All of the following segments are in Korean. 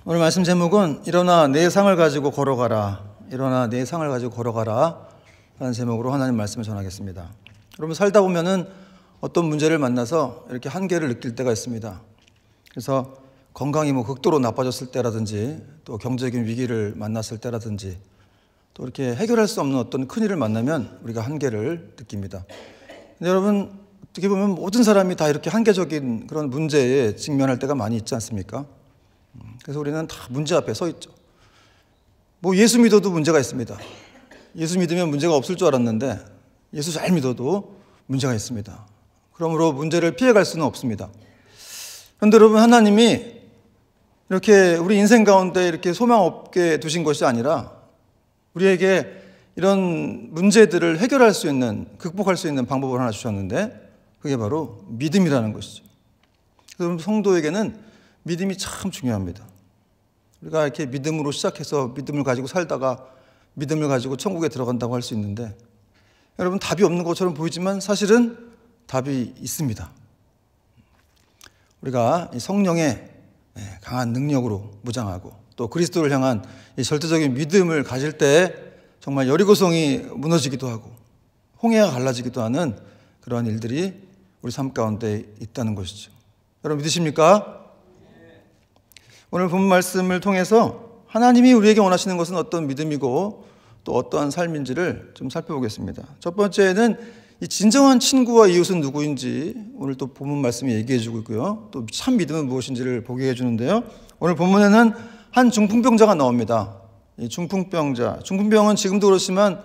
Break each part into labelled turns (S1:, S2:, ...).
S1: 오늘 말씀 제목은 일어나 내 상을 가지고 걸어가라. 일어나 내 상을 가지고 걸어가라 라는 제목으로 하나님 말씀을 전하겠습니다. 여러분, 살다 보면은 어떤 문제를 만나서 이렇게 한계를 느낄 때가 있습니다. 그래서 건강이 극도로 나빠졌을 때라든지, 또 경제적인 위기를 만났을 때라든지, 또 이렇게 해결할 수 없는 어떤 큰일을 만나면 우리가 한계를 느낍니다. 근데 여러분, 어떻게 보면 모든 사람이 다 이렇게 한계적인 그런 문제에 직면할 때가 많이 있지 않습니까? 그래서 우리는 다 문제 앞에 서 있죠. 예수 믿어도 문제가 있습니다. 예수 믿으면 문제가 없을 줄 알았는데 예수 잘 믿어도 문제가 있습니다. 그러므로 문제를 피해갈 수는 없습니다. 그런데 여러분, 하나님이 이렇게 우리 인생 가운데 이렇게 소망 없게 두신 것이 아니라 우리에게 이런 문제들을 해결할 수 있는, 극복할 수 있는 방법을 하나 주셨는데, 그게 바로 믿음이라는 것이죠. 그럼 성도에게는 믿음이 참 중요합니다. 우리가 이렇게 믿음으로 시작해서 믿음을 가지고 살다가 믿음을 가지고 천국에 들어간다고 할 수 있는데, 여러분, 답이 없는 것처럼 보이지만 사실은 답이 있습니다. 우리가 성령의 강한 능력으로 무장하고 또 그리스도를 향한 이 절대적인 믿음을 가질 때 정말 여리고성이 무너지기도 하고 홍해가 갈라지기도 하는 그러한 일들이 우리 삶 가운데 있다는 것이죠. 여러분, 믿으십니까? 오늘 본 말씀을 통해서 하나님이 우리에게 원하시는 것은 어떤 믿음이고 또 어떠한 삶인지를 좀 살펴보겠습니다. 첫 번째는 이 진정한 친구와 이웃은 누구인지 오늘 또 본문 말씀이 얘기해 주고 있고요. 또 참 믿음은 무엇인지를 보게 해 주는데요. 오늘 본문에는 한 중풍병자가 나옵니다. 이 중풍병자. 중풍병은 지금도 그렇지만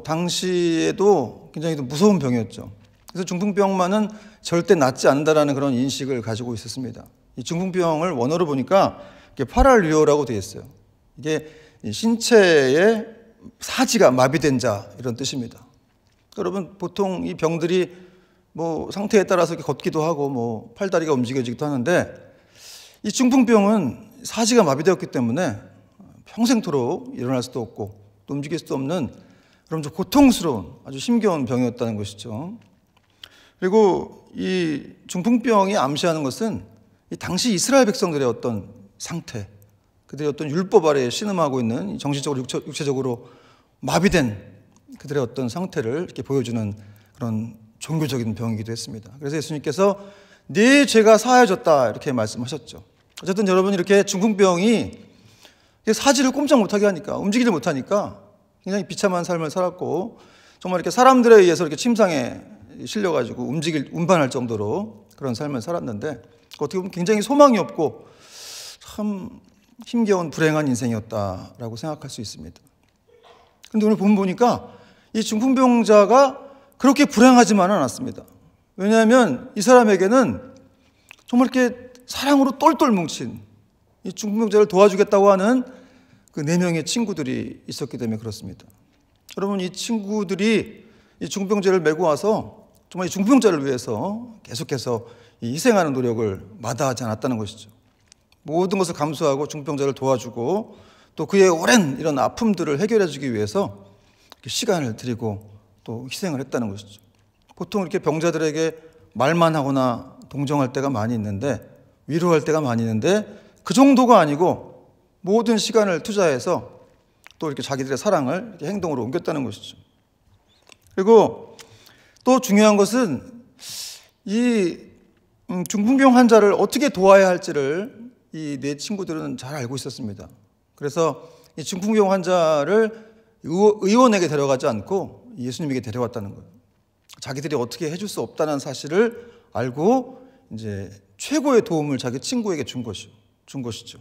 S1: 당시에도 굉장히 무서운 병이었죠. 그래서 중풍병만은 절대 낫지 않는다라는 그런 인식을 가지고 있었습니다. 이 중풍병을 원어로 보니까 파랄리오라고 되어 있어요. 이게 신체의 사지가 마비된 자, 이런 뜻입니다. 여러분, 보통 이 병들이 상태에 따라서 걷기도 하고 팔다리가 움직여지기도 하는데, 이 중풍병은 사지가 마비되었기 때문에 평생토록 일어날 수도 없고 또 움직일 수도 없는 그런 좀 고통스러운 아주 힘겨운 병이었다는 것이죠. 그리고 이 중풍병이 암시하는 것은 이 당시 이스라엘 백성들의 어떤 상태, 그들의 어떤 율법 아래에 신음하고 있는 정신적으로 육체적으로 마비된 그들의 어떤 상태를 이렇게 보여주는 그런 종교적인 병이기도 했습니다. 그래서 예수님께서 네 죄가 사하여졌다 이렇게 말씀하셨죠. 어쨌든 여러분, 이렇게 중풍병이 사지를 꼼짝 못하게 하니까, 움직이지 못하니까 굉장히 비참한 삶을 살았고, 정말 이렇게 사람들에 의해서 이렇게 침상에 실려가지고 운반할 정도로 그런 삶을 살았는데, 어떻게 보면 굉장히 소망이 없고 참 힘겨운 불행한 인생이었다라고 생각할 수 있습니다. 그런데 오늘 보니까 이 중풍병자가 그렇게 불행하지만은 않았습니다. 왜냐하면 이 사람에게는 정말 이렇게 사랑으로 똘똘 뭉친 이 중풍병자를 도와주겠다고 하는 그 4명의 친구들이 있었기 때문에 그렇습니다. 여러분, 이 친구들이 이 중풍병자를 메고 와서 정말 이 중풍병자를 위해서 계속해서 희생하는 노력을 마다하지 않았다는 것이죠. 모든 것을 감수하고 중풍병자를 도와주고 또 그의 오랜 이런 아픔들을 해결해 주기 위해서 시간을 들이고 또 희생을 했다는 것이죠. 보통 이렇게 병자들에게 말만 하거나 동정할 때가 많이 있는데, 위로할 때가 많이 있는데, 그 정도가 아니고 모든 시간을 투자해서 또 이렇게 자기들의 사랑을 이렇게 행동으로 옮겼다는 것이죠. 그리고 또 중요한 것은 이 중풍병 환자를 어떻게 도와야 할지를 이 4 친구들은 잘 알고 있었습니다. 그래서 이 중풍병 환자를 의원에게 데려가지 않고 예수님에게 데려왔다는 거예요. 자기들이 어떻게 해줄 수 없다는 사실을 알고 이제 최고의 도움을 자기 친구에게 준 것이죠.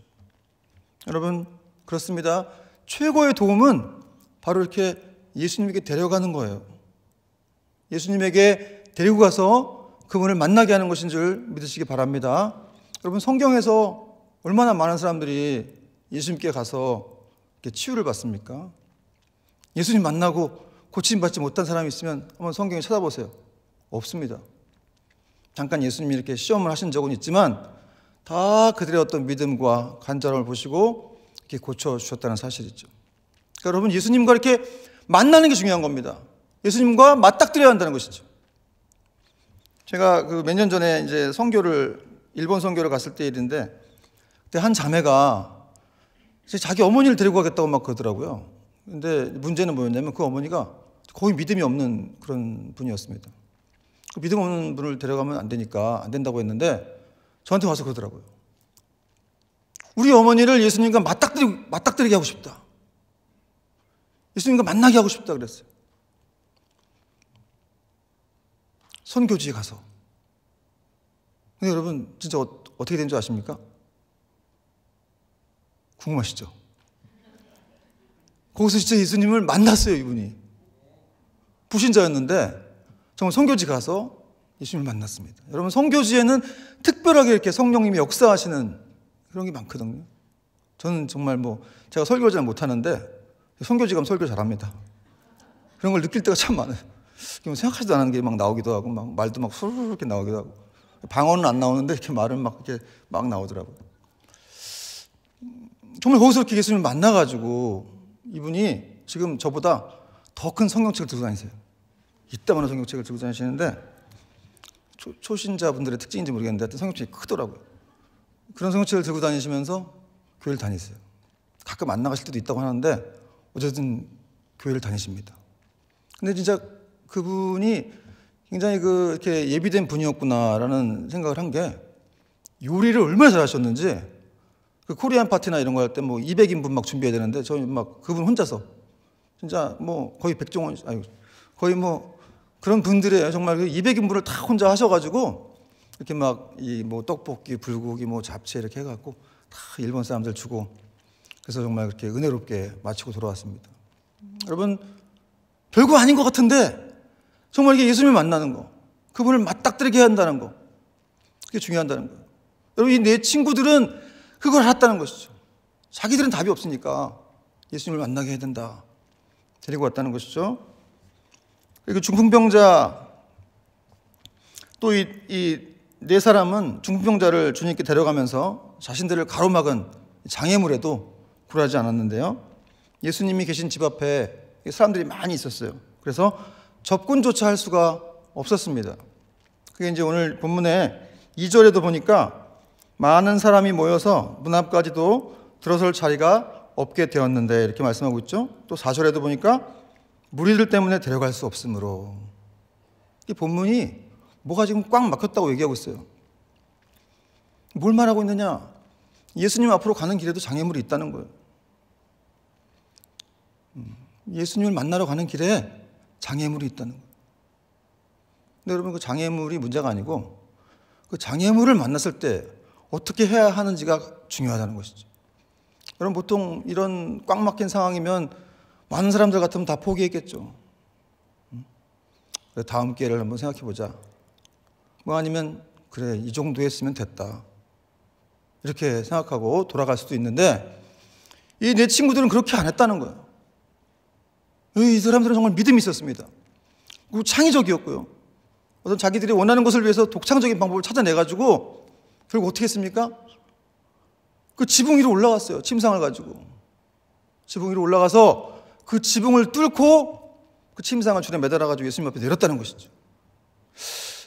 S1: 여러분, 그렇습니다. 최고의 도움은 바로 이렇게 예수님에게 데려가는 거예요. 예수님에게 데리고 가서 그분을 만나게 하는 것인 줄 믿으시기 바랍니다. 여러분, 성경에서 얼마나 많은 사람들이 예수님께 가서 이렇게 치유를 받습니까? 예수님 만나고 고침받지 못한 사람이 있으면 한번 성경에 찾아보세요. 없습니다. 잠깐 예수님이 이렇게 시험을 하신 적은 있지만 다 그들의 어떤 믿음과 간절함을 보시고 이렇게 고쳐주셨다는 사실이죠. 그러니까 여러분, 예수님과 이렇게 만나는 게 중요한 겁니다. 예수님과 맞닥뜨려야 한다는 것이죠. 제가 몇 년 전에 이제 일본 선교를 갔을 때 일인데, 근데 한 자매가 자기 어머니를 데리고 가겠다고 막 그러더라고요. 근데 문제는 뭐였냐면 그 어머니가 거의 믿음이 없는 그런 분이었습니다. 그 믿음 없는 분을 데려가면 안 되니까 안 된다고 했는데 저한테 와서 그러더라고요. 우리 어머니를 예수님과 맞닥뜨리게 하고 싶다. 예수님과 만나게 하고 싶다 그랬어요. 선교지에 가서. 근데 여러분 진짜 어떻게 된 줄 아십니까? 궁금하시죠? 거기서 진짜 예수님을 만났어요, 이분이. 불신자였는데 정말 선교지 가서 예수님을 만났습니다. 여러분, 선교지에는 특별하게 이렇게 성령님이 역사하시는 그런 게 많거든요. 저는 정말 제가 설교를 잘 못하는데 선교지 가면 설교 잘합니다. 그런 걸 느낄 때가 참 많아요. 생각하지도 않은 게 막 나오기도 하고, 막 말도 막 수르르 이렇게 나오기도 하고, 방언은 안 나오는데 이렇게 말은 막 나오더라고요. 정말 거기서 이렇게 예수님을 만나가지고 이분이 지금 저보다 더 큰 성경책을 들고 다니세요. 이따만한 성경책을 들고 다니시는데 초신자분들의 특징인지 모르겠는데 하여튼 성경책이 크더라고요. 그런 성경책을 들고 다니시면서 교회를 다니세요. 가끔 안 나가실 때도 있다고 하는데 어쨌든 교회를 다니십니다. 근데 진짜 그분이 굉장히 이렇게 예비된 분이었구나라는 생각을 한 게 요리를 얼마나 잘하셨는지 그 코리안 파티나 이런 거 할 때 200인분 막 준비해야 되는데 저희 막 그분 혼자서 진짜 거의 백종원 거의 그런 분들이에요. 정말 200인분을 다 혼자 하셔가지고 이렇게 떡볶이, 불고기, 잡채 이렇게 해갖고 다 일본 사람들 주고 그래서 정말 그렇게 은혜롭게 마치고 돌아왔습니다. 여러분 별거 아닌 것 같은데 정말 이게 예수님을 만나는 거, 그분을 맞닥뜨리게 한다는 거, 그게 중요하다는 거예요. 여러분 이 내 친구들은 그걸 알았다는 것이죠. 자기들은 답이 없으니까 예수님을 만나게 해야 된다. 데리고 왔다는 것이죠. 그리고 중풍병자 또 이 네 사람은 중풍병자를 주님께 데려가면서 자신들을 가로막은 장애물에도 굴하지 않았는데요. 예수님이 계신 집 앞에 사람들이 많이 있었어요. 그래서 접근조차 할 수가 없었습니다. 그게 이제 오늘 본문에 2절에도 보니까 많은 사람이 모여서 문 앞까지도 들어설 자리가 없게 되었는데 이렇게 말씀하고 있죠. 또 4절에도 보니까 무리들 때문에 데려갈 수 없으므로. 이 본문이 뭐가 지금 꽉 막혔다고 얘기하고 있어요. 뭘 말하고 있느냐? 예수님 앞으로 가는 길에도 장애물이 있다는 거예요. 예수님을 만나러 가는 길에 장애물이 있다는 거예요. 근데 여러분 그 장애물이 문제가 아니고 그 장애물을 만났을 때 어떻게 해야 하는지가 중요하다는 것이죠. 여러분 보통 이런 꽉 막힌 상황이면 많은 사람들 같으면 다 포기했겠죠. 그래, 다음 기회를 한번 생각해 보자. 아니면 그래 이 정도 했으면 됐다. 이렇게 생각하고 돌아갈 수도 있는데 이 내 친구들은 그렇게 안 했다는 거예요. 이 사람들은 정말 믿음이 있었습니다. 그리고 창의적이었고요. 어떤 자기들이 원하는 것을 위해서 독창적인 방법을 찾아내가지고 결국 어떻게 했습니까? 그 지붕 위로 올라갔어요. 침상을 가지고. 지붕 위로 올라가서 그 지붕을 뚫고 그 침상을 줄에 매달아가지고 예수님 앞에 내렸다는 것이죠.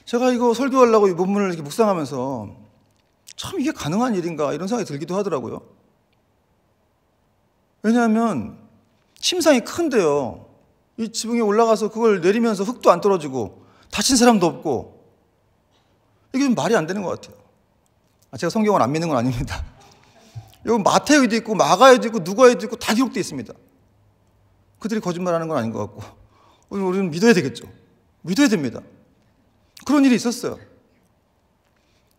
S1: 제가 이거 설교하려고 이 본문을 이렇게 묵상하면서 참 이게 가능한 일인가 이런 생각이 들기도 하더라고요. 왜냐하면 침상이 큰데요. 이 지붕에 올라가서 그걸 내리면서 흙도 안 떨어지고 다친 사람도 없고 이게 좀 말이 안 되는 것 같아요. 제가 성경을 안 믿는 건 아닙니다. 여기 마태에도 있고 마가에도 있고 누가에도 있고 다 기록되어 있습니다. 그들이 거짓말하는 건 아닌 것 같고 우리는 믿어야 되겠죠. 믿어야 됩니다. 그런 일이 있었어요.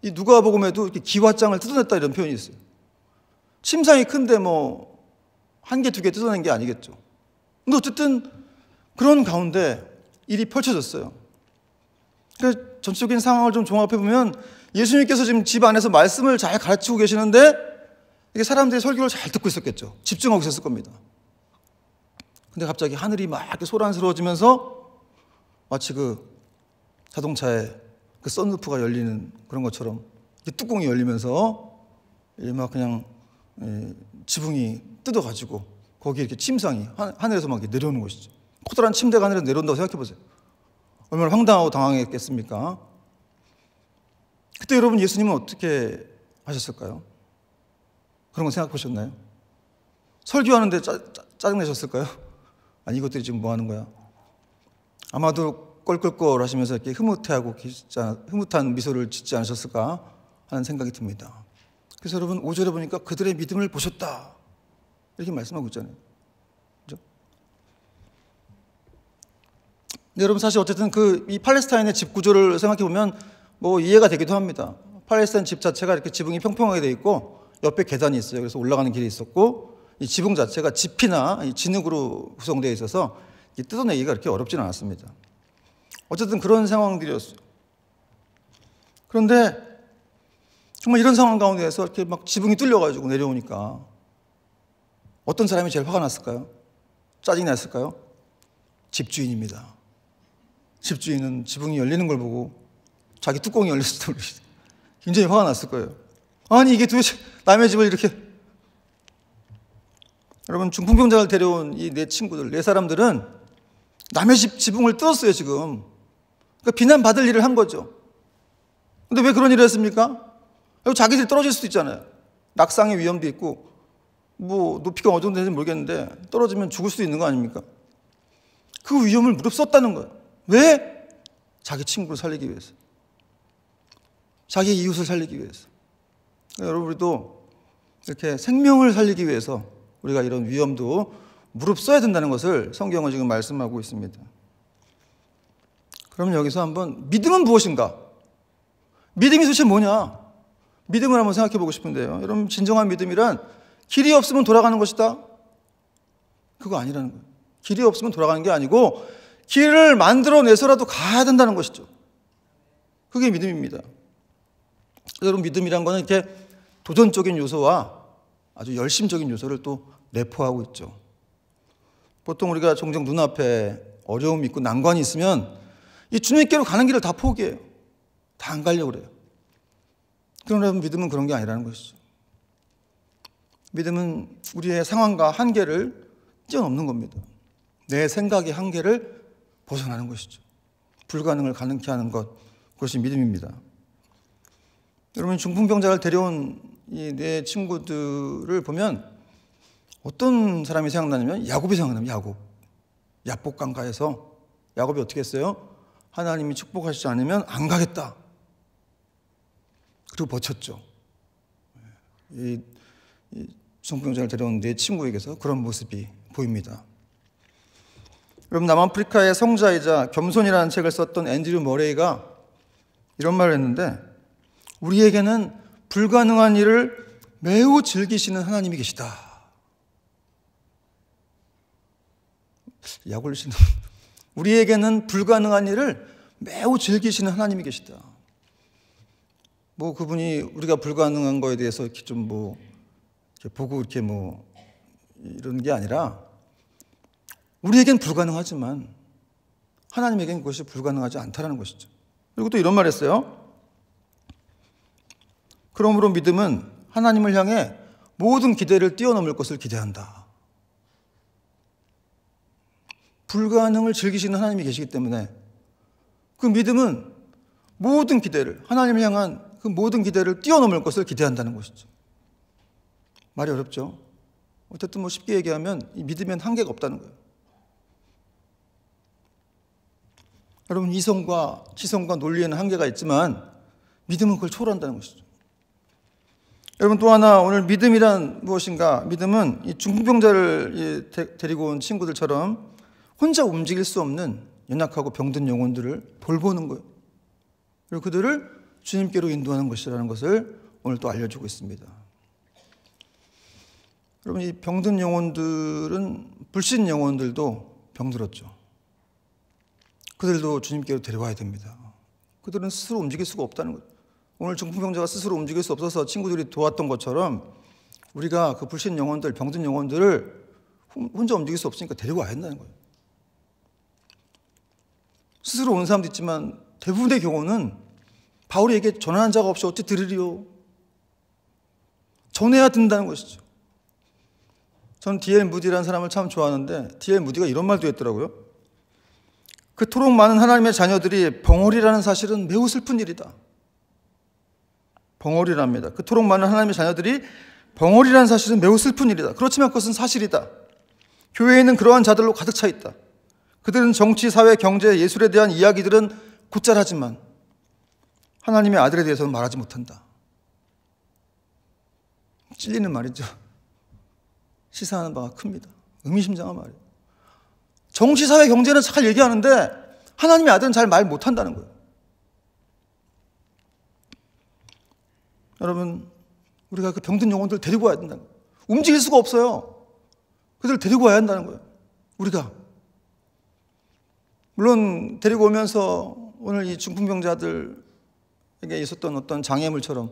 S1: 이 누가복음에도 이렇게 기와장을 뜯어냈다 이런 표현이 있어요. 침상이 큰데 한 개, 두 개 뜯어낸 게 아니겠죠. 근데 어쨌든 그런 가운데 일이 펼쳐졌어요. 그러니까 전체적인 상황을 좀 종합해보면 예수님께서 지금 집 안에서 말씀을 잘 가르치고 계시는데 이게 사람들이 설교를 잘 듣고 있었겠죠. 집중하고 있었을 겁니다. 근데 갑자기 하늘이 막 이렇게 소란스러워지면서 마치 그 자동차에 그 썬루프가 열리는 그런 것처럼 뚜껑이 열리면서 막 그냥 지붕이 뜯어가지고 거기에 이렇게 침상이 하늘에서 막 내려오는 것이죠. 커다란 침대가 하늘에서 내려온다고 생각해 보세요. 얼마나 황당하고 당황했겠습니까? 그때 여러분 예수님은 어떻게 하셨을까요? 그런 거 생각해 보셨나요? 설교하는데 짜증내셨을까요? 아니, 이것들이 지금 뭐 하는 거야? 아마도 껄껄껄 하시면서 이렇게 흐뭇한 미소를 짓지 않으셨을까 하는 생각이 듭니다. 그래서 여러분, 5절에 보니까 그들의 믿음을 보셨다, 이렇게 말씀하고 있잖아요. 그죠? 근데 여러분, 사실 어쨌든 이 팔레스타인의 집 구조를 생각해 보면 뭐 이해가 되기도 합니다. 팔레스타인 집 자체가 이렇게 지붕이 평평하게 돼 있고 옆에 계단이 있어요. 그래서 올라가는 길이 있었고, 이 지붕 자체가 지피나 진흙으로 구성되어 있어서 뜯어내기가 그렇게 어렵지는 않았습니다. 어쨌든 그런 상황들이었어요. 그런데 정말 이런 상황 가운데에서 이렇게 막 지붕이 뚫려가지고 내려오니까 어떤 사람이 제일 화가 났을까요? 짜증이 났을까요? 집주인입니다. 집주인은 지붕이 열리는 걸 보고 자기 뚜껑이 열렸을 때 굉장히 화가 났을 거예요. 아니, 이게 도대체 남의 집을 이렇게. 여러분, 중풍병자를 데려온 이 네 친구들, 네 사람들은 남의 집 지붕을 뜯었어요, 지금. 그러니까 비난받을 일을 한 거죠. 근데 왜 그런 일을 했습니까? 자기들이 떨어질 수도 있잖아요. 낙상의 위험도 있고, 뭐 높이가 어느 정도 되는지 모르겠는데 떨어지면 죽을 수도 있는 거 아닙니까? 그 위험을 무릅썼다는 거예요. 왜? 자기 친구를 살리기 위해서, 자기 이웃을 살리기 위해서. 여러분, 우리도 이렇게 생명을 살리기 위해서 우리가 이런 위험도 무릅써야 된다는 것을 성경은 지금 말씀하고 있습니다. 그럼 여기서 한번 믿음은 무엇인가? 믿음이 도대체 뭐냐? 믿음을 한번 생각해 보고 싶은데요. 여러분, 진정한 믿음이란 길이 없으면 돌아가는 것이다, 그거 아니라는 거예요. 길이 없으면 돌아가는 게 아니고 길을 만들어내서라도 가야 된다는 것이죠. 그게 믿음입니다. 여러분, 믿음이란 거는 이렇게 도전적인 요소와 아주 열심적인 요소를 또 내포하고 있죠. 보통 우리가 종종 눈앞에 어려움이 있고 난관이 있으면 이 주님께로 가는 길을 다 포기해요. 다 안 가려고 그래요. 그러나 믿음은 그런 게 아니라는 것이죠. 믿음은 우리의 상황과 한계를 뛰어넘는 겁니다. 내 생각의 한계를 벗어나는 것이죠. 불가능을 가능케 하는 것, 그것이 믿음입니다. 여러분, 중풍병자를 데려온 이 네 친구들을 보면 어떤 사람이 생각나냐면 야곱이 생각납니다. 야복 강가에서 야곱이 어떻게 했어요? 하나님이 축복하시지 않으면 안 가겠다, 그리고 버텼죠. 이 중풍병자를 데려온 네 친구에게서 그런 모습이 보입니다. 여러분, 남아프리카의 성자이자 겸손이라는 책을 썼던 앤드류 머레이가 이런 말을 했는데, 우리에게는 불가능한 일을 매우 즐기시는 하나님이 계시다. 약 올리시는 우리에게는 불가능한 일을 매우 즐기시는 하나님이 계시다. 뭐 그분이 우리가 불가능한 거에 대해서 이렇게 좀 뭐 이렇게 보고 이렇게 뭐 이런 게 아니라, 우리에겐 불가능하지만 하나님에겐 그것이 불가능하지 않다라는 것이죠. 그리고 또 이런 말 했어요. 그러므로 믿음은 하나님을 향해 모든 기대를 뛰어넘을 것을 기대한다. 불가능을 즐기시는 하나님이 계시기 때문에 그 믿음은 모든 기대를, 하나님을 향한 그 모든 기대를 뛰어넘을 것을 기대한다는 것이죠. 말이 어렵죠? 어쨌든 뭐 쉽게 얘기하면 이 믿음엔 한계가 없다는 거예요. 여러분, 이성과 지성과 논리에는 한계가 있지만 믿음은 그걸 초월한다는 것이죠. 여러분, 또 하나, 오늘 믿음이란 무엇인가? 믿음은 이 중풍병자를 데리고 온 친구들처럼 혼자 움직일 수 없는 연약하고 병든 영혼들을 돌보는 거예요. 그리고 그들을 주님께로 인도하는 것이라는 것을 오늘 또 알려주고 있습니다. 여러분, 이 병든 영혼들은, 불신 영혼들도 병들었죠. 그들도 주님께로 데려와야 됩니다. 그들은 스스로 움직일 수가 없다는 거예요. 오늘 중풍병자가 스스로 움직일 수 없어서 친구들이 도왔던 것처럼 우리가 그 불신 영혼들, 병든 영혼들을 혼자 움직일 수 없으니까 데리고 와야 한다는 거예요. 스스로 온 사람도 있지만 대부분의 경우는 바울에게 전하는 자가 없이 어찌 들으리요? 전해야 된다는 것이죠. 전 D.L. 무디라는 사람을 참 좋아하는데 D.L. 무디가 이런 말도 했더라고요. 그토록 많은 하나님의 자녀들이 벙어리라는 사실은 매우 슬픈 일이다. 벙어리랍니다. 그토록 많은 하나님의 자녀들이 벙어리라는 사실은 매우 슬픈 일이다. 그렇지만 그것은 사실이다. 교회에는 그러한 자들로 가득 차 있다. 그들은 정치, 사회, 경제, 예술에 대한 이야기들은 곧잘하지만 하나님의 아들에 대해서는 말하지 못한다. 찔리는 말이죠. 시사하는 바가 큽니다. 의미심장한 말이에요. 정치, 사회, 경제는 잘 얘기하는데 하나님의 아들은 잘 말 못한다는 거예요. 여러분, 우리가 그 병든 영혼들 데리고 와야 된다는 거예요. 움직일 수가 없어요. 그들을 데리고 와야 한다는 거예요. 우리가. 물론 데리고 오면서 오늘 이 중풍병자들에게 있었던 어떤 장애물처럼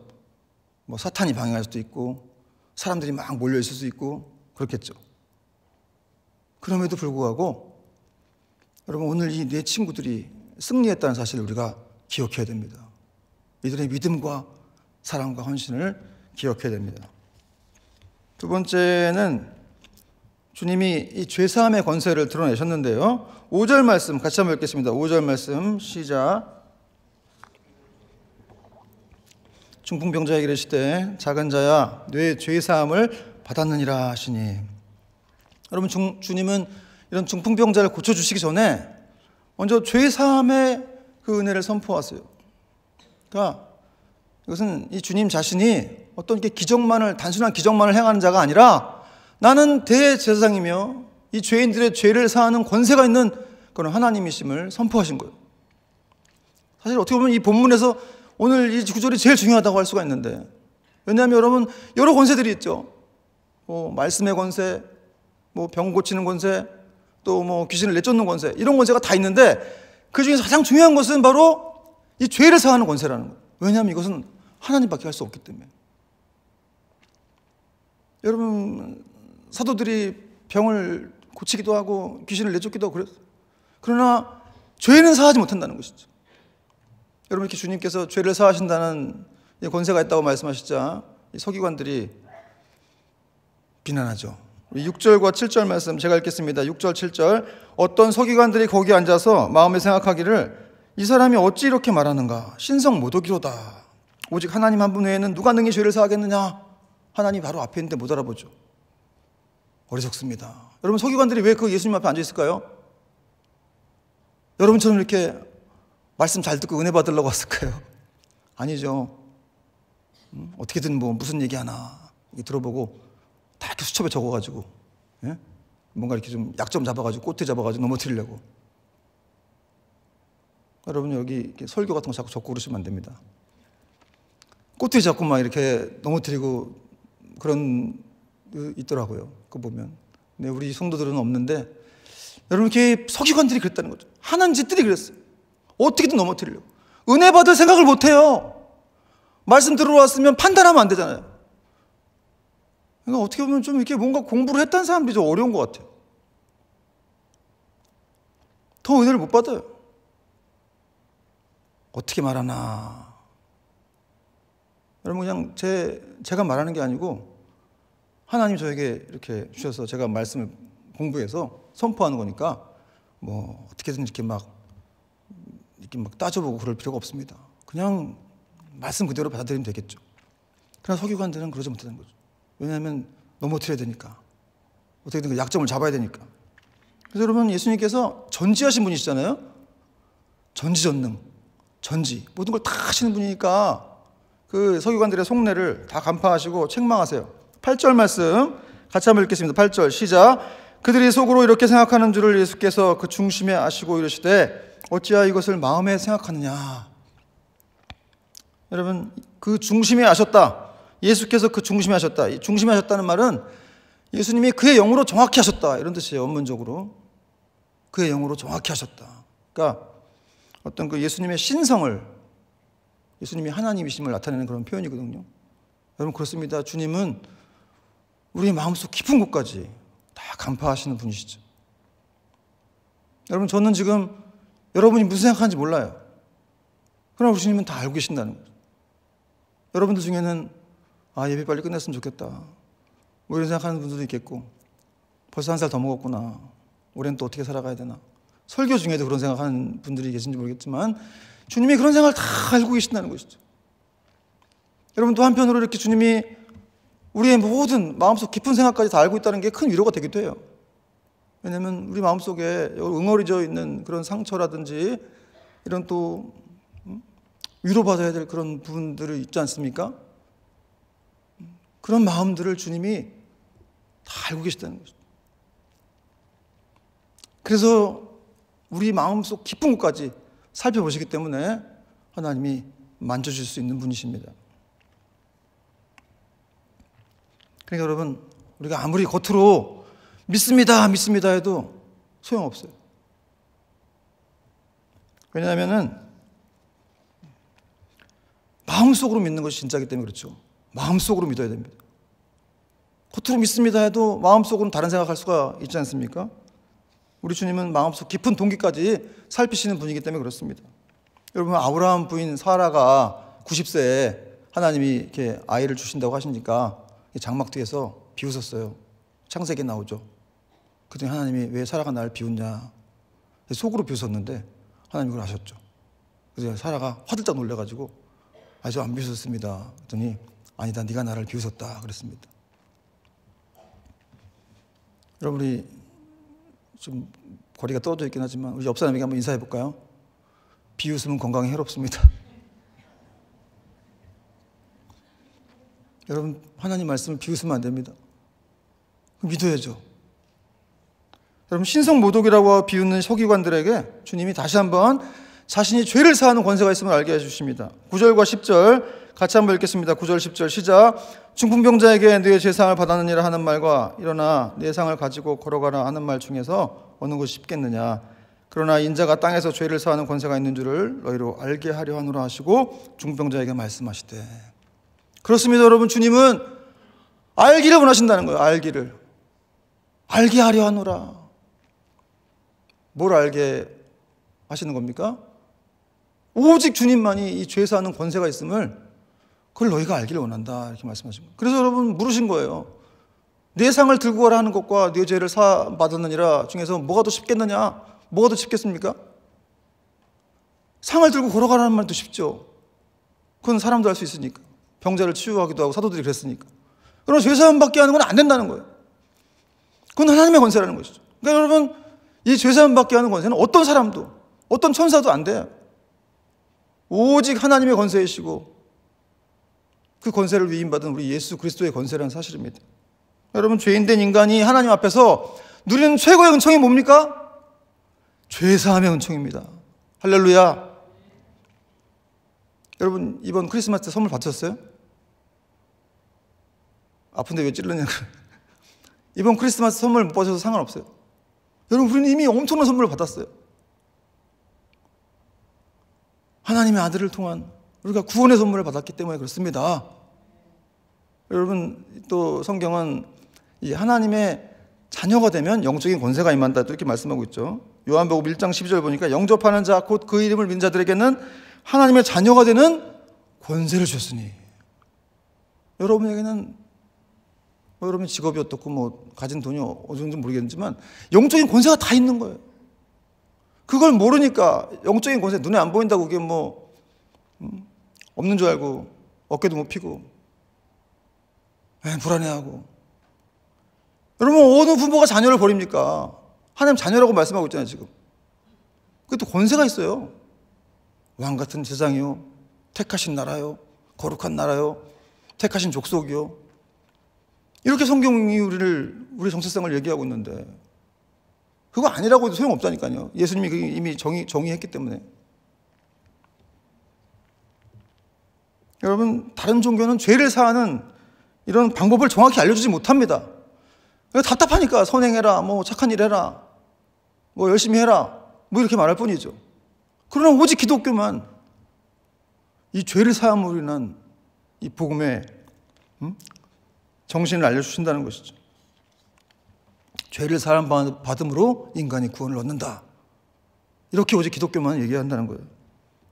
S1: 뭐 사탄이 방해할 수도 있고 사람들이 막 몰려 있을 수 있고 그렇겠죠. 그럼에도 불구하고 여러분, 오늘 이 네 친구들이 승리했다는 사실을 우리가 기억해야 됩니다. 이들의 믿음과 사랑과 헌신을 기억해야 됩니다. 두 번째는 주님이 이 죄사함의 권세를 드러내셨는데요. 5절 말씀 같이 한번 읽겠습니다. 5절 말씀 시작. 중풍병자에게 이르시되 작은 자야 내 죄사함을 받았느니라 하시니. 여러분, 주님은 이런 중풍병자를 고쳐주시기 전에 먼저 죄사함의 그 은혜를 선포하세요. 그러니까 이것은 이 주님 자신이 어떤 단순한 기적만을 행하는 자가 아니라 나는 대제사장이며 이 죄인들의 죄를 사하는 권세가 있는 그런 하나님이심을 선포하신 거예요. 사실 어떻게 보면 이 본문에서 오늘 이 구절이 제일 중요하다고 할 수가 있는데, 왜냐하면 여러분, 여러 권세들이 있죠. 말씀의 권세, 병 고치는 권세, 또 귀신을 내쫓는 권세, 이런 권세가 다 있는데 그 중에서 가장 중요한 것은 바로 이 죄를 사하는 권세라는 거예요. 왜냐하면 이것은 하나님밖에 할 수 없기 때문에. 여러분, 사도들이 병을 고치기도 하고 귀신을 내쫓기도 하고 그랬어요. 그러나 죄는 사하지 못한다는 것이죠. 여러분, 이렇게 주님께서 죄를 사하신다는 권세가 있다고 말씀하시자 이 서기관들이 비난하죠. 6절과 7절 말씀 제가 읽겠습니다. 6절 7절. 어떤 서기관들이 거기 앉아서 마음에 생각하기를 이 사람이 어찌 이렇게 말하는가? 신성 모독이로다. 오직 하나님 한 분 외에는 누가 능히 죄를 사하겠느냐? 하나님 바로 앞에 있는데 못 알아보죠. 어리석습니다. 여러분, 서기관들이 왜 그 예수님 앞에 앉아 있을까요? 여러분처럼 이렇게 말씀 잘 듣고 은혜 받으려고 왔을까요? 아니죠. 어떻게든 무슨 얘기 하나 들어보고 다 이렇게 수첩에 적어가지고, 예? 뭔가 이렇게 좀 약점 잡아가지고 꼬투리 잡아가지고 넘어뜨리려고. 여러분, 여기 이렇게 설교 같은 거 자꾸 적고 그러시면 안 됩니다. 꼬투리 잡고 막 이렇게 넘어뜨리고 그런 있더라고요. 그거 보면. 네, 우리 성도들은 없는데 여러분, 이렇게 서기관들이 그랬다는 거죠. 하는 짓들이 그랬어요. 어떻게든 넘어뜨리려고. 은혜 받을 생각을 못해요. 말씀 들어왔으면 판단하면 안 되잖아요. 그러니까 어떻게 보면 좀 이렇게 뭔가 공부를 했다는 사람들이 좀 어려운 것 같아요. 더 은혜를 못 받아요. 어떻게 말하나. 여러분, 그냥 제가 말하는 게 아니고 하나님 저에게 이렇게 주셔서 제가 말씀을 공부해서 선포하는 거니까 어떻게든 이렇게 막 따져보고 그럴 필요가 없습니다. 그냥 말씀 그대로 받아들이면 되겠죠. 그러나 서기관들은 그러지 못하는 거죠. 왜냐하면 넘어뜨려야 되니까. 어떻게든 그 약점을 잡아야 되니까. 그래서 여러분, 예수님께서 전지하신 분이시잖아요. 전지전능, 전지, 모든 걸 다 하시는 분이니까 그 서기관들의 속내를 다 간파하시고 책망하세요. 8절 말씀 같이 한번 읽겠습니다. 8절 시작. 그들이 속으로 이렇게 생각하는 줄을 예수께서 그 중심에 아시고 이르시되 어찌하여 이것을 마음에 생각하느냐. 여러분, 그 중심에 아셨다. 예수께서 그 중심에 하셨다. 이 중심에 하셨다는 말은 예수님이 그의 영으로 정확히 하셨다, 이런 뜻이에요. 원문적으로 그의 영으로 정확히 하셨다. 그러니까 어떤 그 예수님의 신성을, 예수님이 하나님이심을 나타내는 그런 표현이거든요. 여러분, 그렇습니다. 주님은 우리의 마음속 깊은 곳까지 다 간파하시는 분이시죠. 여러분, 저는 지금 여러분이 무슨 생각하는지 몰라요. 그러나 우리 주님은 다 알고 계신다는 거죠. 여러분들 중에는 예배 빨리 끝냈으면 좋겠다, 이런 생각하는 분들도 있겠고, 벌써 1살 더 먹었구나, 올해는 또 어떻게 살아가야 되나, 설교 중에도 그런 생각하는 분들이 계신지 모르겠지만 주님이 그런 생각을 다 알고 계신다는 것이죠. 여러분, 또 한편으로 이렇게 주님이 우리의 모든 마음속 깊은 생각까지 다 알고 있다는 게 큰 위로가 되기도 해요. 왜냐하면 우리 마음속에 응어리져 있는 그런 상처라든지 이런 또 위로받아야 될 그런 부분들이 있지 않습니까? 그런 마음들을 주님이 다 알고 계시다는 거죠. 그래서 우리 마음속 깊은 곳까지 살펴보시기 때문에 하나님이 만져줄 수 있는 분이십니다. 그러니까 여러분, 우리가 아무리 겉으로 믿습니다, 믿습니다 해도 소용없어요. 왜냐하면은 마음속으로 믿는 것이 진짜이기 때문에 그렇죠. 마음속으로 믿어야 됩니다. 겉으로 믿습니다 해도 마음속으로는 다른 생각할 수가 있지 않습니까? 우리 주님은 마음속 깊은 동기까지 살피시는 분이기 때문에 그렇습니다. 여러분, 아브라함 부인 사라가 90세에 하나님이 이렇게 아이를 주신다고 하시니까 장막 뒤에서 비웃었어요. 창세기에 나오죠. 그랬더니 하나님이 왜 사라가 나를 비웃냐? 속으로 비웃었는데 하나님이 그걸 아셨죠. 그래서 사라가 화들짝 놀래가지고 저 안 비웃었습니다. 그랬더니 아니다, 네가 나를 비웃었다 그랬습니다. 여러분, 우리 좀 거리가 떨어져 있긴 하지만 우리 옆 사람에게 한번 인사해 볼까요? 비웃음은 건강에 해롭습니다. 여러분, 하나님 말씀을 비웃으면 안 됩니다. 믿어야죠. 여러분, 신성모독이라고 비웃는 서기관들에게 주님이 다시 한번 자신이 죄를 사하는 권세가 있음을 알게 해주십니다. 9절과 10절 같이 한번 읽겠습니다. 9절 10절 시작. 중풍병자에게 네 제상을 받았느니라 하는 말과 일어나 네 상을 가지고 걸어가라 하는 말 중에서 어느 것이 쉽겠느냐. 그러나 인자가 땅에서 죄를 사하는 권세가 있는 줄을 너희로 알게 하려 하노라 하시고 중풍병자에게 말씀하시되. 그렇습니다. 여러분, 주님은 알기를 원하신다는 거예요. 알기를. 알게 하려 하노라. 뭘 알게 하시는 겁니까? 오직 주님만이 이 죄 사하는 권세가 있음을 그걸 너희가 알기를 원한다 이렇게 말씀하신 거예요. 그래서 여러분 물으신 거예요. 네 상을 들고 가라 하는 것과 네 죄를 사 받았느니라 중에서 뭐가 더 쉽겠느냐? 뭐가 더 쉽겠습니까? 상을 들고 걸어가라는 말도 쉽죠. 그건 사람도 할 수 있으니까. 병자를 치유하기도 하고 사도들이 그랬으니까. 그러나 죄 사함 받게 하는 건 안 된다는 거예요. 그건 하나님의 권세라는 것이죠. 그러니까 여러분, 이 죄 사함 받게 하는 권세는 어떤 사람도, 어떤 천사도 안 돼요. 오직 하나님의 권세이시고 그 권세를 위임받은 우리 예수 그리스도의 권세라는 사실입니다. 여러분, 죄인된 인간이 하나님 앞에서 누리는 최고의 은총이 뭡니까? 죄 사함의 은총입니다. 할렐루야. 여러분, 이번 크리스마스 때 선물 받으셨어요? 아픈데 왜 찔르냐고. 이번 크리스마스 선물 못 받으셔도 상관없어요. 여러분, 우리는 이미 엄청난 선물을 받았어요. 하나님의 아들을 통한 우리가 구원의 선물을 받았기 때문에 그렇습니다. 여러분, 또 성경은 이 하나님의 자녀가 되면 영적인 권세가 임한다 또 이렇게 말씀하고 있죠. 요한복음 1장 12절 보니까 영접하는 자 곧 그 이름을 믿는 자들에게는 하나님의 자녀가 되는 권세를 주셨으니. 여러분에게는 여러분 직업이 어떻고 가진 돈이 어느 정도 모르겠지만 영적인 권세가 다 있는 거예요. 그걸 모르니까 영적인 권세 눈에 안 보인다고 그게 없는 줄 알고 어깨도 못 피고 불안해하고. 여러분, 어느 부모가 자녀를 버립니까? 하나님 자녀라고 말씀하고 있잖아요 지금. 그것도 권세가 있어요. 왕같은 세상이요, 택하신 나라요, 거룩한 나라요, 택하신 족속이요. 이렇게 성경이 우리 정체성을 얘기하고 있는데 그거 아니라고 해도 소용없다니까요. 예수님이 이미 정의했기 때문에. 여러분, 다른 종교는 죄를 사하는 이런 방법을 정확히 알려주지 못합니다. 답답하니까 선행해라, 착한 일 해라, 열심히 해라, 이렇게 말할 뿐이죠. 그러나 오직 기독교만 이 죄를 사함으로 인한 이 복음의 정신을 알려주신다는 것이죠. 죄를 사함 받음으로 인간이 구원을 얻는다. 이렇게 오직 기독교만 얘기한다는 거예요.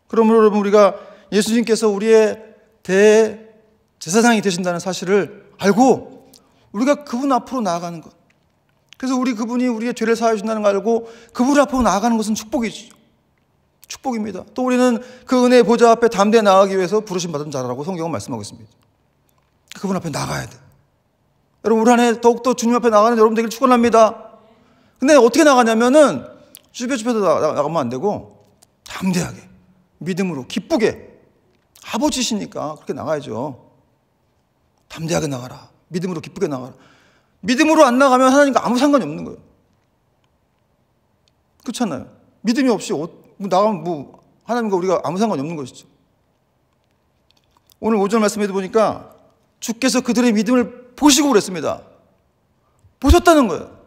S1: 그러므로 여러분, 우리가 예수님께서 우리의 대제사장이 되신다는 사실을 알고 우리가 그분 앞으로 나아가는 것. 그래서 그분이 우리의 죄를 사하여 주신다는 걸 알고 그분 앞으로 나아가는 것은 축복이죠. 축복입니다. 또 우리는 그 은혜의 보좌 앞에 담대히 나아가기 위해서 부르심 받은 자라고 성경은 말씀하고 있습니다. 그분 앞에 나가야 돼. 여러분 올 한 해 더욱더 주님 앞에 나가는 여러분 되길 축원합니다. 근데 어떻게 나가냐면은 쭈뼛쭈뼛 나가면 안 되고 담대하게 믿음으로 기쁘게 아버지시니까 그렇게 나가야죠. 담대하게 나가라. 믿음으로 기쁘게 나가라. 믿음으로 안 나가면 하나님과 아무 상관이 없는 거예요. 그렇잖아요. 믿음이 없이 나가면 하나님과 우리가 아무 상관이 없는 것이죠. 오늘 오전 말씀에도 보니까 주께서 그들의 믿음을 보시고 그랬습니다. 보셨다는 거예요.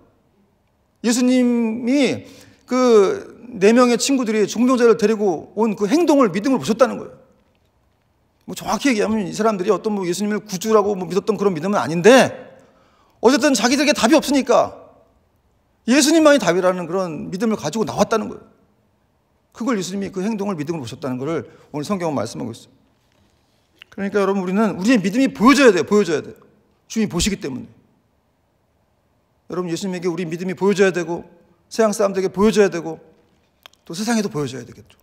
S1: 예수님이 그 4명의 친구들이 중병자를 데리고 온 그 행동을 믿음으로 보셨다는 거예요. 정확히 얘기하면 이 사람들이 어떤 예수님을 구주라고 믿었던 그런 믿음은 아닌데 어쨌든 자기들에게 답이 없으니까 예수님만이 답이라는 그런 믿음을 가지고 나왔다는 거예요. 그걸 예수님이 그 행동을 믿음으로 보셨다는 것을 오늘 성경은 말씀하고 있어요. 그러니까 여러분 우리의 믿음이 보여져야 돼요. 보여져야 돼요. 주님이 보시기 때문에. 여러분 예수님에게 우리 믿음이 보여져야 되고 세상 사람들에게 보여져야 되고 또 세상에도 보여져야 되겠죠.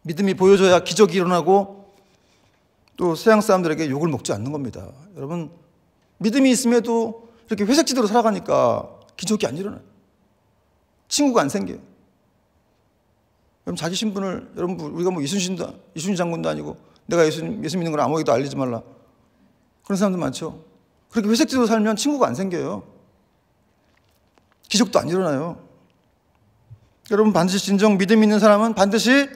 S1: 믿음이 보여져야 기적이 일어나고 또 세상 사람들에게 욕을 먹지 않는 겁니다. 여러분 믿음이 있음에도 이렇게 회색지대로 살아가니까 기적이 안 일어나요. 친구가 안 생겨요. 여러분 자기 신분을 우리가 이순신 장군도 아니고 내가 예수 믿는 걸 아무에게도 알리지 말라. 그런 사람들 많죠. 그렇게 회색지대로 살면 친구가 안 생겨요. 기적도 안 일어나요. 여러분 반드시 진정 믿음 있는 사람은 반드시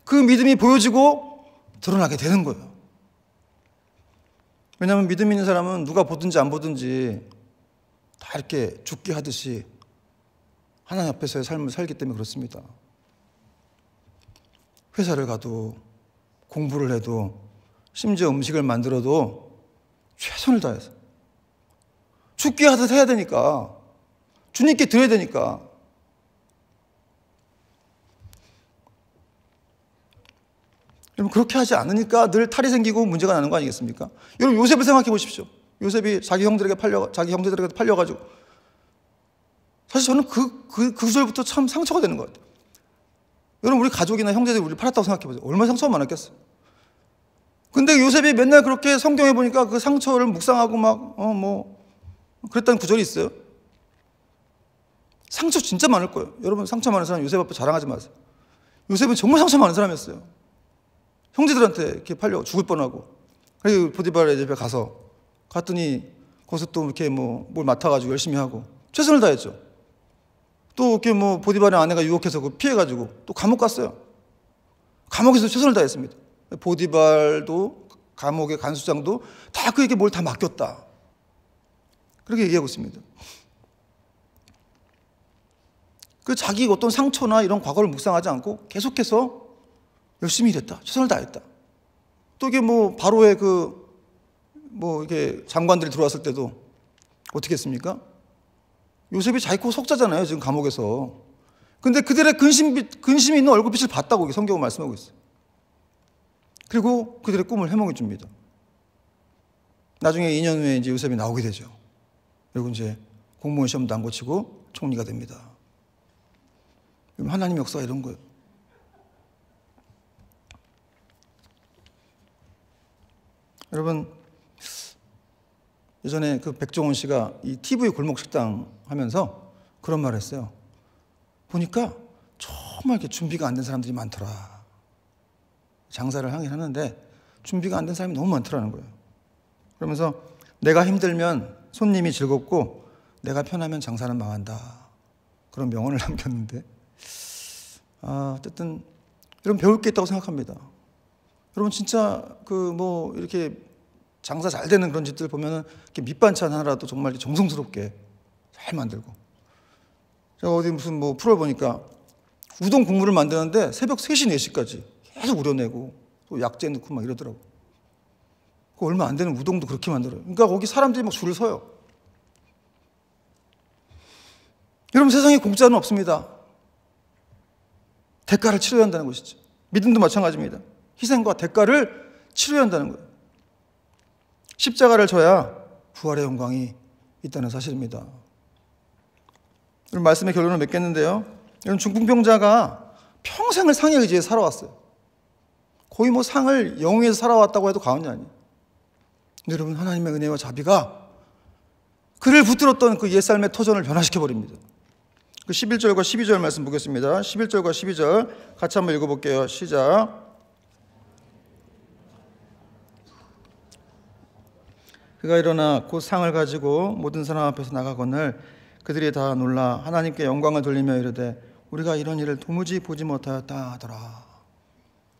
S1: 그 믿음이 보여지고 드러나게 되는 거예요. 왜냐하면 믿음 있는 사람은 누가 보든지 안 보든지 다 이렇게 죽게 하듯이 하나님 앞에서의 삶을 살기 때문에 그렇습니다. 회사를 가도 공부를 해도 심지어 음식을 만들어도 최선을 다해서 죽게 하듯 해야 되니까 주님께 드려야 되니까. 여러분 그렇게 하지 않으니까 늘 탈이 생기고 문제가 나는 거 아니겠습니까? 여러분 요셉을 생각해 보십시오. 요셉이 자기 형제들에게 팔려가지고 사실 저는 그 구절부터 참 상처가 되는 것 같아요. 여러분 우리 가족이나 형제들이 우리를 팔았다고 생각해 보세요. 얼마나 상처가 많았겠어요. 근데 요셉이 맨날 그렇게 성경에 보니까 그 상처를 묵상하고 그랬다는 구절이 있어요. 상처 진짜 많을 거예요. 여러분 상처 많은 사람 요셉 앞에 자랑하지 마세요. 요셉은 정말 상처 많은 사람이었어요. 형제들한테 이렇게 팔려 죽을 뻔하고. 그래서 보디발의 집에 갔더니 거기서 또 이렇게 뭘 맡아가지고 열심히 하고 최선을 다했죠. 또 이렇게 보디발의 아내가 유혹해서 피해가지고 또 감옥 갔어요. 감옥에서 최선을 다했습니다. 보디발도 감옥의 간수장도 다 그에게 뭘 다 맡겼다. 그렇게 얘기하고 있습니다. 그 자기 어떤 상처나 이런 과거를 묵상하지 않고 계속해서 열심히 일했다. 최선을 다했다. 또 이게 바로의 이게 장관들이 들어왔을 때도 어떻게 했습니까? 요셉이 자기 코 속자잖아요. 지금 감옥에서. 근데 그들의 근심이 있는 얼굴빛을 봤다고 성경은 말씀하고 있어요. 그리고 그들의 꿈을 해몽해 줍니다. 나중에 2년 후에 이제 요셉이 나오게 되죠. 그리고 이제 공무원 시험도 안 고치고 총리가 됩니다. 하나님의 역사가 이런 거예요. 여러분 예전에 그 백종원 씨가 이 TV 골목식당 하면서 그런 말을 했어요. 보니까 정말 이렇게 준비가 안 된 사람들이 많더라. 장사를 하긴 하는데 준비가 안 된 사람이 너무 많더라는 거예요. 그러면서 내가 힘들면 손님이 즐겁고 내가 편하면 장사는 망한다. 그런 명언을 남겼는데 어쨌든 여러분 배울 게 있다고 생각합니다. 여러분 진짜 이렇게 장사 잘 되는 그런 집들 보면은 이렇게 밑반찬 하나라도 정말 정성스럽게 잘 만들고. 제가 어디 무슨 프로를 보니까 우동 국물을 만드는데 새벽 3시, 4시까지 계속 우려내고 또 약재 넣고 이러더라고. 그 얼마 안 되는 우동도 그렇게 만들어요. 그러니까 거기 사람들이 줄을 서요. 여러분 세상에 공짜는 없습니다. 대가를 치러야 한다는 것이죠. 믿음도 마찬가지입니다. 희생과 대가를 치러야 한다는 거예요. 십자가를 져야 부활의 영광이 있다는 사실입니다. 말씀의 결론을 맺겠는데요. 이런 중풍병자가 평생을 상에 의지해 살아왔어요. 거의 상을 영위해서 살아왔다고 해도 과언이 아니에요. 근데 여러분 하나님의 은혜와 자비가 그를 붙들었던 그 옛삶의 터전을 변화시켜버립니다. 그 11절과 12절 말씀 보겠습니다. 11절과 12절 같이 한번 읽어볼게요. 시작. 그가 일어나 곧 상을 가지고 모든 사람 앞에서 나가거늘 그들이 다 놀라 하나님께 영광을 돌리며 이르되 우리가 이런 일을 도무지 보지 못하였다 하더라.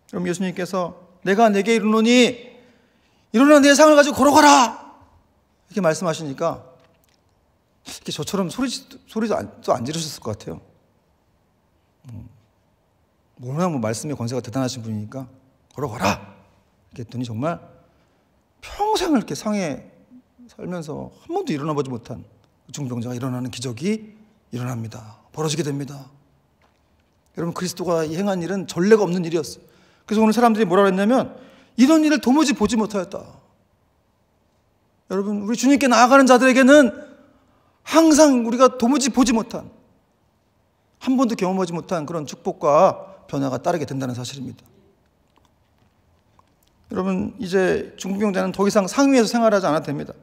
S1: 그럼 예수님께서 내가 내게 이르노니 일어나 내 상을 가지고 걸어가라 이렇게 말씀하시니까 이렇게 저처럼 소리도 안 지르셨을 것 같아요. 워낙 말씀의 권세가 대단하신 분이니까 걸어가라 이렇게 했더니 정말 평생을 이렇게 상에 살면서 한 번도 일어나 보지 못한 중병자가 일어나는 기적이 일어납니다. 벌어지게 됩니다. 여러분, 그리스도가 행한 일은 전례가 없는 일이었어요. 그래서 오늘 사람들이 뭐라고 했냐면 이런 일을 도무지 보지 못하였다. 여러분, 우리 주님께 나아가는 자들에게는 항상 우리가 도무지 보지 못한, 한 번도 경험하지 못한 그런 축복과 변화가 따르게 된다는 사실입니다. 여러분, 이제 중풍병자는 더 이상 상 위에서 생활하지 않아도 됩니다.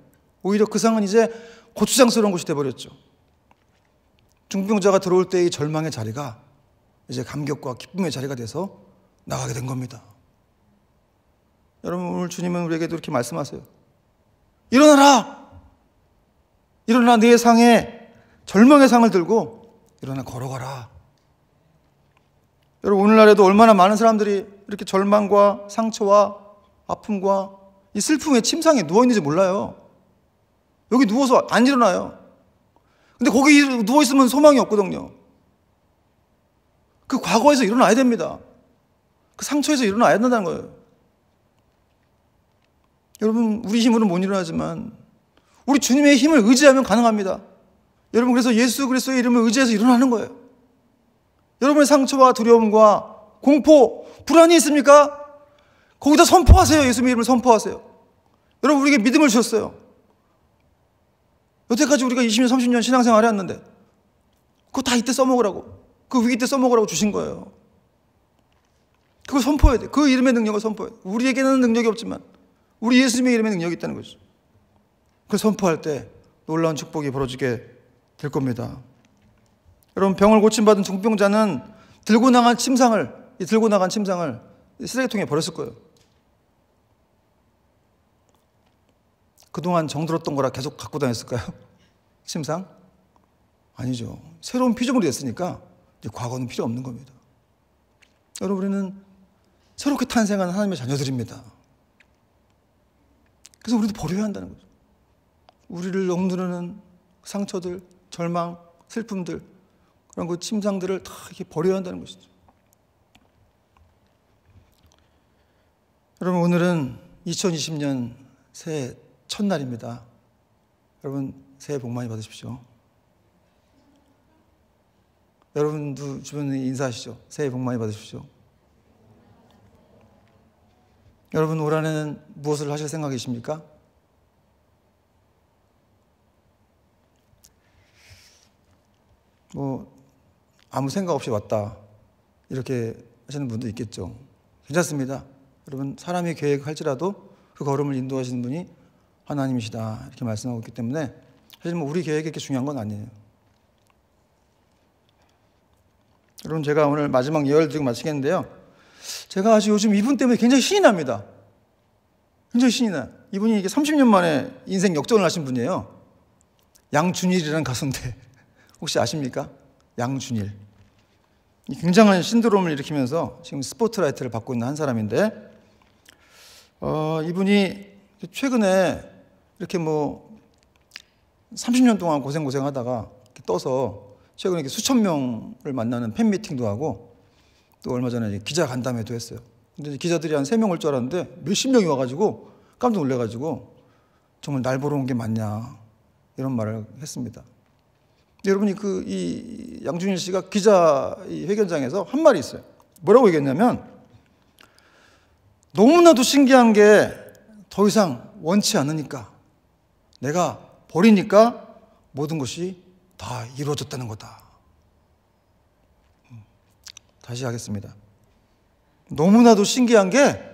S1: 오히려 그 상은 이제 고추장스러운 곳이 되어버렸죠. 중풍병자가 들어올 때의 절망의 자리가 이제 감격과 기쁨의 자리가 돼서 나가게 된 겁니다. 여러분, 오늘 주님은 우리에게도 이렇게 말씀하세요. 일어나라! 일어나 네 상에 절망의 상을 들고 일어나 걸어가라. 여러분, 오늘날에도 얼마나 많은 사람들이 이렇게 절망과 상처와 아픔과 이 슬픔의 침상에 누워있는지 몰라요. 여기 누워서 안 일어나요. 근데 거기 누워있으면 소망이 없거든요. 그 과거에서 일어나야 됩니다. 그 상처에서 일어나야 된다는 거예요. 여러분, 우리 힘으로는 못 일어나지만 우리 주님의 힘을 의지하면 가능합니다. 여러분, 그래서 예수 그리스도의 이름을 의지해서 일어나는 거예요. 여러분의 상처와 두려움과 공포, 불안이 있습니까? 거기다 선포하세요. 예수님의 이름을 선포하세요. 여러분, 우리에게 믿음을 주셨어요. 여태까지 우리가 20년, 30년 신앙생활을 했는데 그거 다 이때 써먹으라고, 그 위기 때 써먹으라고 주신 거예요. 그걸 선포해야 돼. 그 이름의 능력을 선포해야 돼. 우리에게는 능력이 없지만 우리 예수님의 이름에 능력이 있다는 거죠. 그걸 선포할 때 놀라운 축복이 벌어지게 될 겁니다. 여러분, 병을 고침받은 중병자는 들고 나간 침상을 쓰레기통에 버렸을 거예요. 그동안 정들었던 거라 계속 갖고 다녔을까요? 침상? 아니죠. 새로운 피조물이 됐으니까 이제 과거는 필요 없는 겁니다. 여러분, 우리는 새롭게 탄생한 하나님의 자녀들입니다. 그래서 우리도 버려야 한다는 거죠. 우리를 억누르는 상처들, 절망, 슬픔들, 그런 그 침상들을 다 이렇게 버려야 한다는 것이죠. 여러분, 오늘은 2020년 새해 첫날입니다. 여러분, 새해 복 많이 받으십시오. 여러분도 주변에 인사하시죠. 새해 복 많이 받으십시오. 여러분, 올 한해는 무엇을 하실 생각이십니까? 아무 생각 없이 왔다 이렇게 하시는 분도 있겠죠. 괜찮습니다. 여러분, 사람이 계획할지라도 그 걸음을 인도하시는 분이 하나님이시다 이렇게 말씀하고 있기 때문에 사실 우리 계획이 그렇게 중요한 건 아니에요. 여러분, 제가 오늘 마지막 예언을 드리고 마치겠는데요, 제가 아주 요즘 이분 때문에 굉장히 신이 납니다. 굉장히 신이 나요. 이분이 이게 30년 만에 인생 역전을 하신 분이에요. 양준일이라는 가수인데 혹시 아십니까? 양준일. 굉장한 신드롬을 일으키면서 지금 스포트라이트를 받고 있는 한 사람인데, 이분이 최근에 이렇게 30년 동안 고생하다가 이렇게 떠서 최근에 이렇게 수천 명을 만나는 팬미팅도 하고, 또 얼마 전에 기자 간담회도 했어요. 근데 기자들이 한 3명 올 줄 알았는데 몇십 명이 와가지고 깜짝 놀래가지고 정말 날 보러 온 게 맞냐 이런 말을 했습니다. 여러분이 이 양준일 씨가 기자 회견장에서 한 말이 있어요. 뭐라고 얘기했냐면, 너무나도 신기한 게 더 이상 원치 않으니까, 내가 버리니까 모든 것이 다 이루어졌다는 거다. 다시 하겠습니다. 너무나도 신기한 게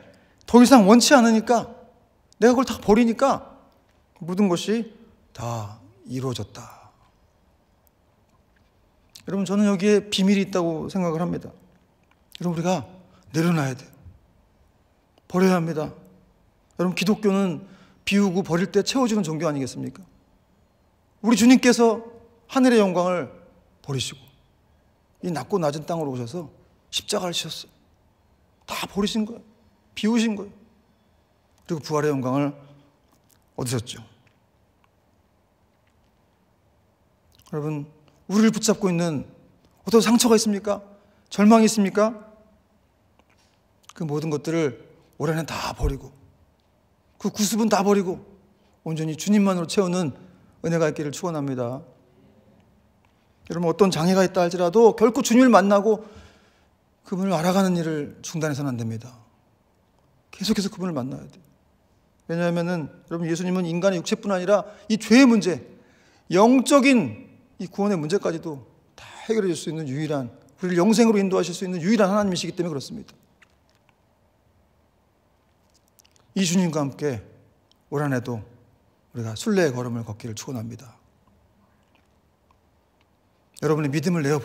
S1: 더 이상 원치 않으니까, 내가 그걸 다 버리니까 모든 것이 다 이루어졌다. 여러분, 저는 여기에 비밀이 있다고 생각을 합니다. 여러분, 우리가 내려놔야 돼요. 버려야 합니다. 여러분, 기독교는 비우고 버릴 때 채워주는 종교 아니겠습니까? 우리 주님께서 하늘의 영광을 버리시고 이 낮고 낮은 땅으로 오셔서 십자가를 지셨어요. 다 버리신 거예요. 비우신 거예요. 그리고 부활의 영광을 얻으셨죠. 여러분, 우리를 붙잡고 있는 어떤 상처가 있습니까? 절망이 있습니까? 그 모든 것들을 올 한해 다 버리고 그 구습은 다 버리고 온전히 주님만으로 채우는 은혜가 있기를 축원합니다. 여러분, 어떤 장애가 있다 할지라도 결코 주님을 만나고 그분을 알아가는 일을 중단해서는 안 됩니다. 계속해서 그분을 만나야 돼요. 왜냐하면 여러분, 예수님은 인간의 육체뿐 아니라 이 죄의 문제, 영적인 이 구원의 문제까지도 다 해결해 줄 수 있는 유일한, 우리를 영생으로 인도하실 수 있는 유일한 하나님이시기 때문에 그렇습니다. 이 주님과 함께 올 한해도 우리가 순례의 걸음을 걷기를 축원합니다. 여러분의 믿음을 내어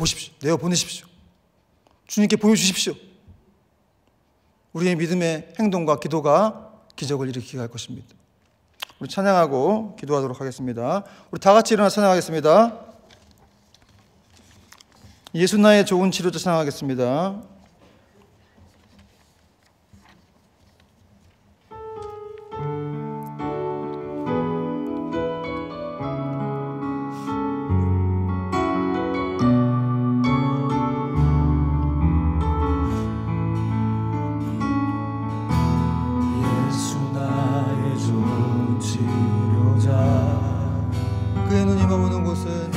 S1: 보내십시오. 주님께 보여주십시오. 우리의 믿음의 행동과 기도가 기적을 일으키게 할 것입니다. 우리 찬양하고 기도하도록 하겠습니다. 우리 다 같이 일어나 찬양하겠습니다. 예수 나의 좋은 치료자 찬양하겠습니다. 그의 눈이 머무는 곳은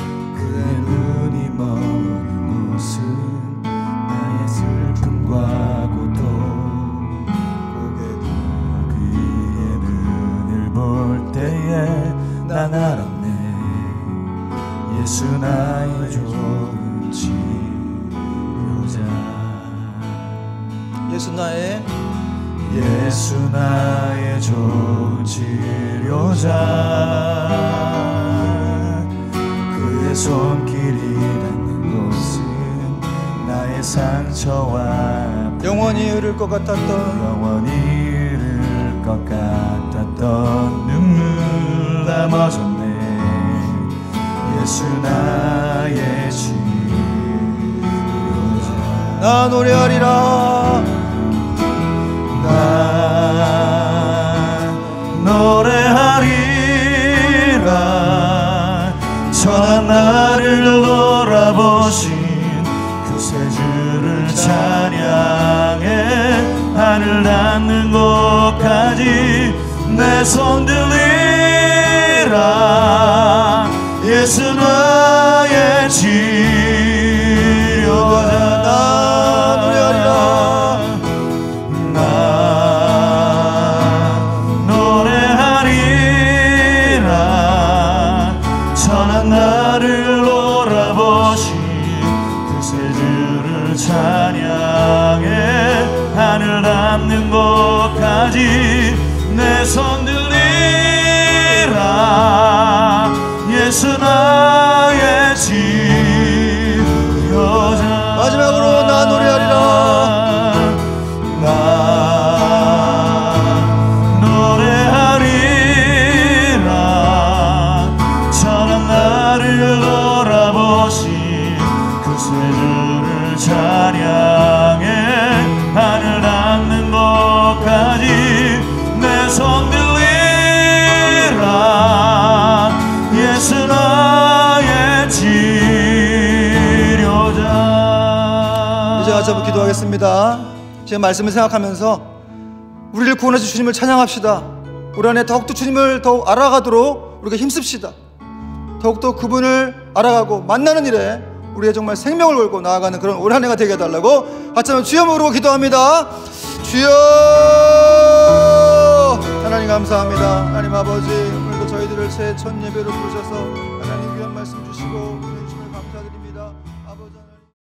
S2: 나의 슬픔과 고통 그의 눈을 볼 때에 난 알았네. 예수 나의 좋은 치료자.
S1: 예수
S2: 나의 좋은 치료자. 그의 손길이 닿는 곳은 나의 상처와
S1: 영원히 흐를 것 같았던
S2: 눈물 다 멎었네. 예수 나의 치료자.
S1: 나 노래하리라.
S2: 노래하리라. 천한 나를 돌아보신 구세주를 찬양해. 하늘 닿는 곳까지 내 손 들리라. 예수 나의 치료자.
S1: 나 노래하리라.
S2: 천한 나를 돌아보신 구세주를 찬양해. 하늘 닿는 곳까지 내 손 들리라. 예수 나의 치료자.
S1: 마지막으로 나 노래하리라.
S2: 구세주를 찬양해. 하늘 닿는 곳까지 내 손 들리라. 예수 나의 치료자.
S1: 이제 같이 한번 기도하겠습니다. 제 말씀을 생각하면서 우리를 구원하신 주님을 찬양합시다. 올 한해 더욱더 주님을 더욱 알아가도록 우리가 힘씁시다. 더욱더 그분을 알아가고 만나는 일에 우리의 정말 생명을 걸고 나아가는 그런 올 한해가 되게 해달라고 같이 한번 주여 부르고 기도합니다. 주여. 하나님 감사합니다. 하나님 아버지, 오늘도 저희들을 새 첫 예배로 부르셔서 하나님 귀한 말씀 주시고